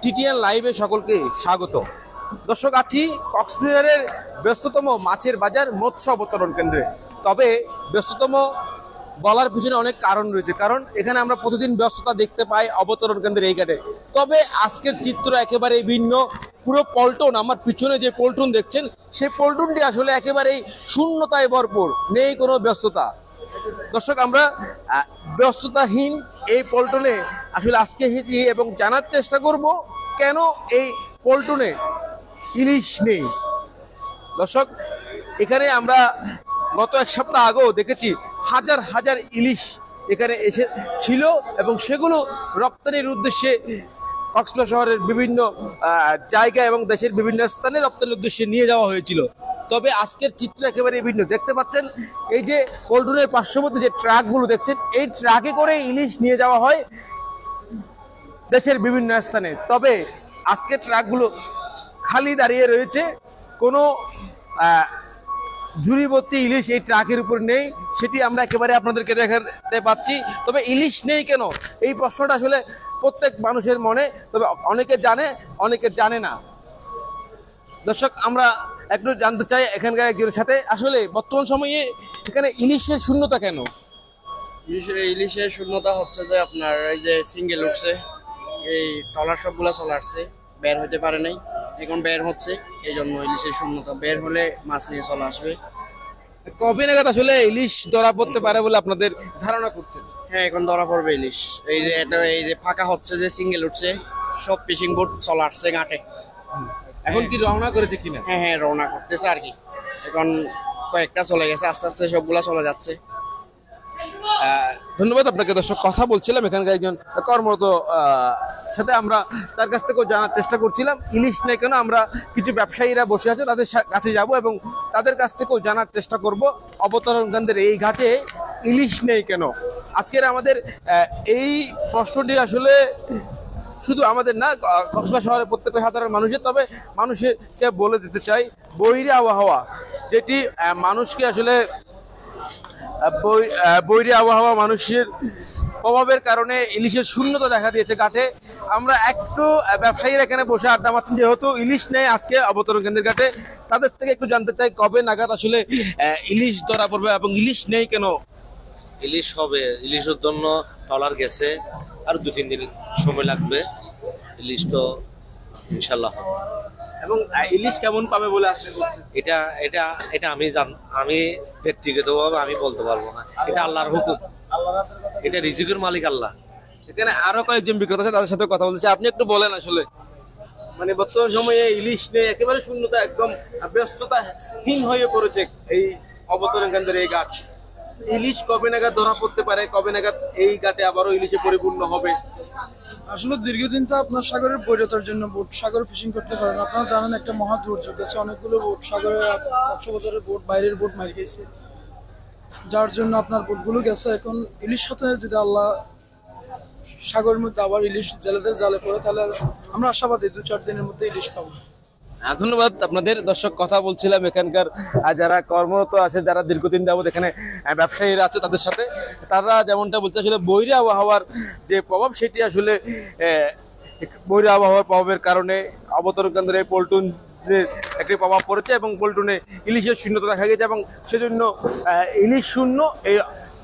TTN লাইভে সকলকে স্বাগত। দর্শক, আছি কক্সবাজারের ব্যস্ততম মাছের বাজার মৎস্য অবতরণ কেন্দ্রে। তবে ব্যস্ততম বলার পিছনে অনেক কারণ রয়েছে, কারণ এখানে আমরা প্রতিদিন ব্যস্ততা দেখতে পাই অবতরণ কেন্দ্রের এই ঘাটে। তবে আজকের চিত্র একেবারে ভিন্ন। পুরো পল্টন, আমার পিছনে যে পল্টন দেখছেন সেই পল্টনটি আসলে একেবারেই শূন্যতায় ভরপুর, নেই কোনো ব্যস্ততা। দর্শক, আমরা ব্যস্ততাহীন এই পল্টনে আসলে আজকে হেঁটে এবং জানার চেষ্টা করব কেন এই পল্টনে ইলিশ নেই। দর্শক, এখানে আমরা গত এক সপ্তাহ আগেও দেখেছি হাজার হাজার ইলিশ এখানে এসে ছিল এবং সেগুলো রপ্তানির উদ্দেশ্যে কক্সবাজার শহরের বিভিন্ন জায়গা এবং দেশের বিভিন্ন স্থানে রপ্তানির উদ্দেশ্যে নিয়ে যাওয়া হয়েছিল। তবে আজকের চিত্র একেবারে ভিন্ন। দেখতে পাচ্ছেন এই যে পল্টনের পার্শ্ববর্তী যে ট্রাকগুলো দেখছেন, এই ট্রাকে করে ইলিশ নিয়ে যাওয়া হয় দেশের বিভিন্ন স্থানে। তবে আজকের ট্রাকগুলো খালি দাঁড়িয়ে রয়েছে, কোনো ঝুড়িভর্তি ইলিশ এই ট্রাকের উপর নেই, সেটি আমরা একেবারে আপনাদেরকে দেখাতে পাচ্ছি। তবে ইলিশ নেই কেন, এই প্রশ্নটা আসলে প্রত্যেক মানুষের মনে। তবে অনেকে জানে, অনেকে জানে না। দর্শক, আমরা একটু জানতে চাই এখানকার একজনের সাথে, আসলে বর্তমান সময়ে এখানে ইলিশের শূন্যতা কেন? ইলিশের শূন্যতা হচ্ছে যে আপনার এই যে সিঙ্গেল উঠছে, এই ট্রলার সবগুলা চলে আসছে, বের হতে পারে নাই, এখন বের হচ্ছে, এই জন্য ইলিশের শূন্যতা। বের হলে মাছ নিয়ে চলে আসবে। কবে নাগাদ আসলে ইলিশ ধরা পড়তে পারে বলে আপনাদের ধারণা করছেন? হ্যাঁ, এখন ধরা পড়বে ইলিশ। এই যে ফাঁকা হচ্ছে, যে সিঙ্গেল উঠছে, সব ফিশিং বোট চলে আসছে ঘাটে। এখন কি রওনা করেছে কিনা? হ্যাঁ হ্যাঁ, রওনা করতেছে আর কি। এখন কয়েকটা চলে গেছে, আস্তে আস্তে সবগুলা চলে যাচ্ছে। ধন্যবাদ আপনাকে। দর্শক, কথা বলছিলাম এখানকার একজন কর্মরত সাথে, আমরা তার কাছ থেকেও জানার চেষ্টা করছিলাম ইলিশ নেই কেন। আমরা কিছু ব্যবসায়ীরা বসে আছে, তাদের কাছে যাব এবং তাদের কাছ থেকেও জানার চেষ্টা করব অবতরণ কেন্দ্রের এই ঘাটে ইলিশ নেই কেন। আজকের আমাদের এই প্রশ্নটি আসলে শুধু আমাদের না, কক্সবাজার শহরের প্রত্যেকটা সাধারণ মানুষের। তবে মানুষকে বলে দিতে চাই, বৈরী আবহাওয়া যেটি মানুষকে আসলে বৈরী আবহাওয়া মানুষের প্রভাবের কারণে ইলিশের শূন্যতা দেখা দিয়েছে ঘাটে। আমরা একটু ব্যবসায়ীরা এখানে বসে আড্ডা মারছেন, যেহেতু ইলিশ নেই আজকে অবতরণ কেন্দ্রের ঘাটে। তাদের থেকে একটু জানতে চাই কবে নাগাদ আসলে ইলিশ ধরা পড়বে এবং ইলিশ নেই কেন? ইলিশ হবে, ইলিশের জন্য ট্রলার গেছে, আর 2-3 দিন সময় লাগবে। ইলিশ তো ইনশাল্লাহ হবে। এবং ইলিশ কেমন পাবে বলে আসলে এটা এটা এটা আমি ব্যক্তিগতভাবে আমি বলতে পারবো না, এটা আল্লাহর হুকুম, এটা রিজিকের মালিক আল্লাহ। সেখানে আরো কয়েকজন বিক্রেতা আছে, তাদের সাথে কথা বলছি। আপনি একটু বলেন আসলে, মানে বর্তমান সময়ে ইলিশ নেই, একেবারে শূন্যতা, একদম ব্যস্ততাহীন হয়ে পড়েছে এই অবতরণ কেন্দ্রের এই ঘাট। ইলিশ কবে নাগাদ ধরা পড়তে পারে, কবে নাগাদ এই ঘাটে আবারও ইলিশে পরিপূর্ণ হবে? আসলে দীর্ঘদিন তো আপনার সাগরের বৈরতার জন্য বোট সাগরে ফিশিং করতে পারেন। আপনারা জানেন একটা মহা দুর্যোগ আছে, অনেকগুলো বোট সাগরে, কক্সবাজারের বোট, বাইরের বোট মারি গেছে, যার জন্য আপনার বোটগুলো গেছে। এখন ইলিশ সাথে যদি আল্লাহ সাগরের মধ্যে আবার ইলিশ জেলেদের জালে পড়ে, তাহলে আমরা আশাবাদী 2-4 দিনের মধ্যে ইলিশ পাবো। ধন্যবাদ আপনাদের। দর্শক, কথা বলছিলাম এখানকার যারা কর্মরত আছে, যারা দীর্ঘদিন যাবত এখানে ব্যবসায়ীরা আছে তাদের সাথে। তারা যেমনটা বলতে, আসলে বৈরী আবহাওয়ার যে প্রভাব, সেটি আসলে বৈরী আবহাওয়ার প্রভাবের কারণে অবতরণ কেন্দ্রে পল্টন একটি প্রভাব পড়েছে এবং পল্টনে ইলিশের শূন্যতা দেখা গেছে এবং সেজন্য ইলিশ শূন্য এই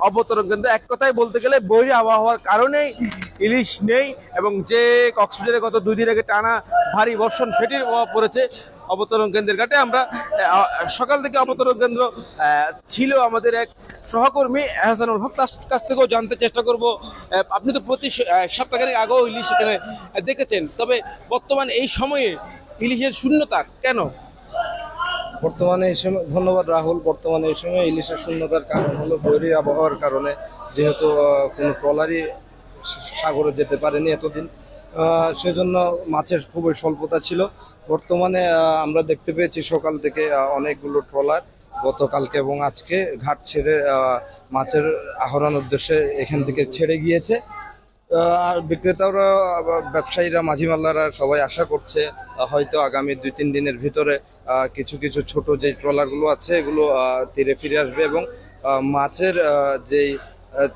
অবতরণ কেন্দ্র। এক কথায় বলতে গেলে বৈরী আবহাওয়ার কারণেই ইলিশ নেই এবং যে কক্সবাজারে গত 2 দিন আগে টানা ভারী বর্ষণ, সেটির প্রভাব পড়েছে অবতরণ কেন্দ্রের ঘাটে। আমরা সকাল থেকে অবতরণ কেন্দ্র ছিল আমাদের এক সহকর্মী এহসানুল হক, তার কাছ থেকেও জানতে চেষ্টা করব। আপনি তো প্রতি সপ্তাহের আগেও ইলিশ এখানে দেখেছেন, তবে বর্তমান এই সময়ে ইলিশের শূন্যতা কেন? বর্তমানে এই সময়, ধন্যবাদ রাহুল, বর্তমানে এই সময় ইলিশের শূন্যতার কারণ হলো বৈরী আবহাওয়ার কারণে। যেহেতু কোনো ট্রলারই সাগরে যেতে পারেনি এতদিন, সেজন্য মাছের খুবই স্বল্পতা ছিল। বর্তমানে আমরা দেখতে পেয়েছি সকাল থেকে অনেকগুলো ট্রলার গতকালকে এবং আজকে ঘাট ছেড়ে মাছের আহরণ উদ্দেশ্যে এখান থেকে ছেড়ে গিয়েছে। আর বিক্রেতারা, ব্যবসায়ীরা, মাঝিমাল্লারা সবাই আশা করছে হয়তো আগামী 2-3 দিনের ভিতরে কিছু কিছু ছোট যে ট্রলারগুলো আছে এগুলো তীরে ফিরে আসবে এবং মাছের যেই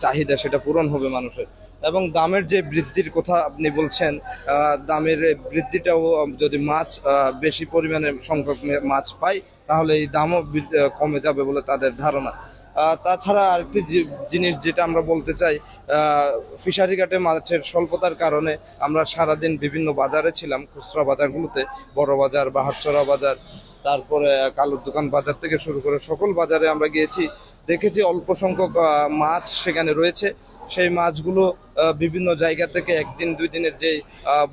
চাহিদা সেটা পূরণ হবে মানুষের। এবং দামের যে বৃদ্ধির কথা আপনি বলছেন, দামের এই বৃদ্ধিটাও যদি মাছ বেশি পরিমাণে সংখ্যক মাছ পাই তাহলে এই দামও কমে যাবে বলে তাদের ধারণা। তাছাড়া আরেকটি জিনিস যেটা আমরা বলতে চাই, ফিশারি ঘাটে মাছের স্বল্পতার কারণে আমরা সারাদিন বিভিন্ন বাজারে ছিলাম, খুচরা বাজারগুলোতে, বড় বাজার, বাহারচরা বাজার, তারপরে কালুর দোকান বাজার থেকে শুরু করে সকল বাজারে আমরা গিয়েছি, দেখেছি অল্প সংখ্যক মাছ সেখানে রয়েছে। সেই মাছগুলো বিভিন্ন জায়গা থেকে একদিন দুই দিনের যে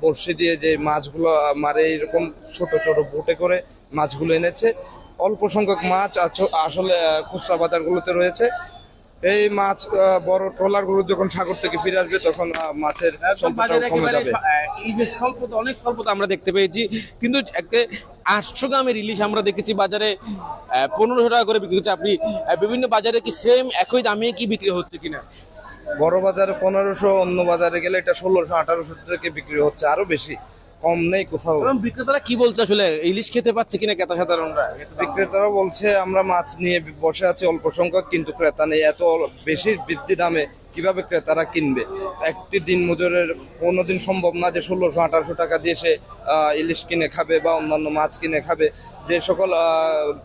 বড়শি দিয়ে যে মাছগুলো মারে, এরকম ছোট ছোট বোটে করে মাছগুলো এনেছে। অল্প সংখ্যক মাছ আসলে খুচরা বাজারগুলোতে রয়েছে। এই মাছ বড় ট্রলারগুলো যখন সাগর থেকে ফিরে আসবে তখন মাছের স্বল্পতাও কমে যাবে। এই যে স্বল্পতা, অনেক স্বল্পতা আমরা দেখতে পেয়েছি, কিন্তু একটা 800 গ্রামের ইলিশ আমরা দেখেছি বাজারে 1500 টাকা করে বিক্রি হচ্ছে। আপনি বিভিন্ন বাজারে কি সেম একই দামে কি বিক্রি হচ্ছে কিনা? বড় বাজারে 1500, অন্য বাজারে গেলে এটা 1600-1800 থেকে বিক্রি হচ্ছে, আরো বেশি, কম নেই কোথাও। বিক্রেতারা কি বলছে আসলে, ইলিশ খেতে পাচ্ছে কিনা ক্রেতা সাধারণরা? বিক্রেতারা বলছে আমরা মাছ নিয়ে বসে আছি অল্প সংখ্যক, কিন্তু ক্রেতা নেই। এত বেশি বৃদ্ধি দামে কিভাবে ক্রেতারা কিনবে? একটি দিন মজুরের কোনোদিন সম্ভব না যে 1600-1800 টাকা দিয়ে সে ইলিশ কিনে খাবে বা অন্যান্য মাছ কিনে খাবে। যে সকল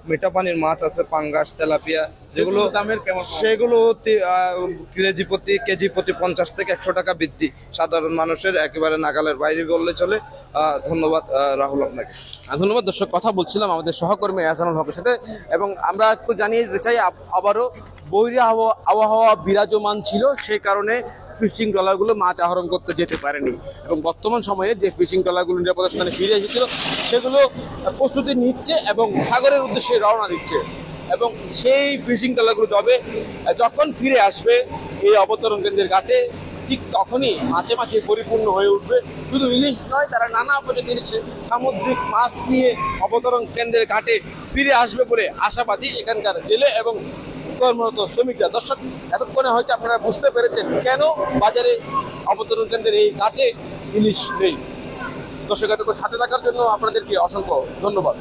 মিঠা পানির মাছ আছে, পাঙ্গাস, তেলাপিয়া, যেগুলো সেগুলো কেজি প্রতি 50 থেকে 100 টাকা বৃদ্ধি, সাধারণ মানুষের একেবারে নাগালের বাইরে বললে চলে। ধন্যবাদ রাহুল আপনাকে। ধন্যবাদ। দর্শক, কথা বলছিলাম আমাদের সহকর্মী এহসানুল হকের সাথে, এবং আমরা একটু জানিয়ে দিতে চাই আবারও বৈরী আবহাওয়া বিরাজমান ছিল, সেই কারণে ফিশিং ট্রলারগুলো মাছ আহরণ করতে যেতে পারেনি, এবং বর্তমান সময়ে যে ফিশিং ট্রলারগুলো নিরাপদ স্থানে ফিরে এসেছিল সেগুলো প্রস্তুতি নিচ্ছে এবং সাগরের উদ্দেশ্যে রওনা দিচ্ছে, এবং সেই ফিশিং ট্রলারগুলো যখন ফিরে আসবে এই অবতরণ কেন্দ্রের ঘাটে, ঠিক তখনই মাছে মাছে পরিপূর্ণ হয়ে উঠবে। শুধু ইলিশ নয়, তারা নানা প্রজাতির সামুদ্রিক মাছ নিয়ে অবতরণ কেন্দ্রের ঘাটে ফিরে আসবে বলে আশাবাদী এখানকার জেলে এবং কর্মরত শ্রমিকরা। দর্শক, এতক্ষণে হয়তো আপনারা বুঝতে পেরেছেন কেন বাজারে অবতরণ কেন্দ্রের এই ঘাটে ইলিশ নেই। দর্শক, এতক্ষণ সাথে থাকার জন্য আপনাদেরকে অসংখ্য ধন্যবাদ।